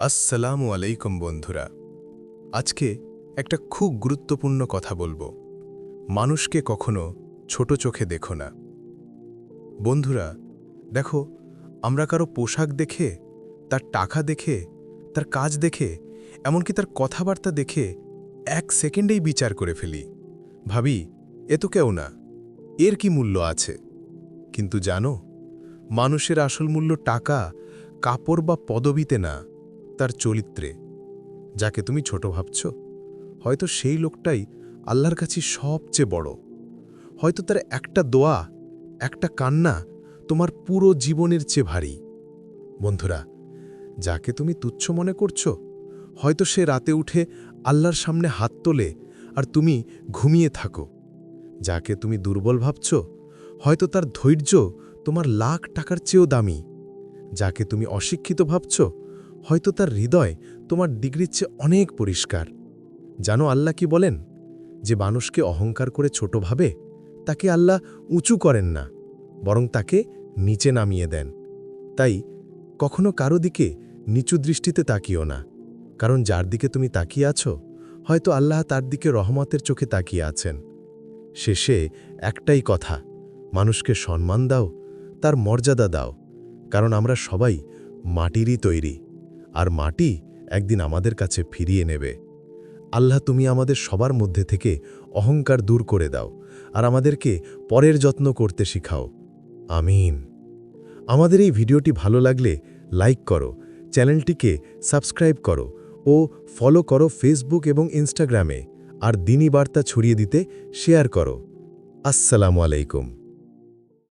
আসসালামু আলাইকুম বন্ধুরা। আজকে একটা খুব গুরুত্বপূর্ণ কথা বলবো। মানুষকে কখনো ছোট চোখে দেখো না। বন্ধুরা দেখো, আমরা কারো পোশাক দেখে, তার টাকা দেখে, তার কাজ দেখে, এমনকি তার কথাবার্তা দেখে 1 সেকেন্ডেই বিচার করে ফেলি। ভাবি, এ তো কেউ না, এর কি মূল্য আছে? কিন্তু জানো, মানুষের আসল মূল্য টাকা, কাপড় বা পদবিতে না, তার চরিত্রে। যাকে তুমি ছোট ভাবছ, হয়তো সেই লোকটাই আল্লাহর কাছে সবচেয়ে বড়। হয়তো তার একটা দোয়া, একটা কান্না তোমার পুরো জীবনের চেয়ে ভারী। বন্ধুরা, যাকে তুমি তুচ্ছ মনে করছো, হয়তো সে রাতে উঠে আল্লাহর সামনে হাত তোলে আর তুমি ঘুমিয়ে থাকো। যাকে তুমি দুর্বল ভাবছ, হয়তো তার ধৈর্য তোমার লাখ টাকার চেয়েও দামি। যাকে তুমি অশিক্ষিত ভাবছ, হয়তো তার হৃদয় তোমার ডিগ্রির চেয়ে অনেক পরিষ্কার। জানো আল্লাহ কি বলেন? যে মানুষকে অহংকার করে ছোট ভাবে, তাকে আল্লাহ উঁচু করেন না, বরং তাকে নিচে নামিয়ে দেন। তাই কখনো কারো দিকে নিচু দৃষ্টিতে তাকিও না, কারণ যার দিকে তুমি তাকিয়ে আছো, হয়তো আল্লাহ তার দিকে রহমতের চোখে তাকিয়ে আছেন। শেষে একটাই কথা, মানুষকে সম্মান দাও, তার মর্যাদা দাও, কারণ আমরা সবাই মাটিরই তৈরি, আর মাটি একদিন আমাদের কাছে ফিরিয়ে নেবে। আল্লাহ, তুমি আমাদের সবার মধ্যে থেকে অহংকার দূর করে দাও, আর আমাদেরকে পরের যত্ন করতে শিখাও। আমিন। আমাদের এই ভিডিওটি ভালো লাগলে লাইক করো, চ্যানেলটিকে সাবস্ক্রাইব করো ও ফলো করো ফেসবুক এবং ইনস্টাগ্রামে, আর দিনী বার্তা ছড়িয়ে দিতে শেয়ার করো। আসসালামু আলাইকুম।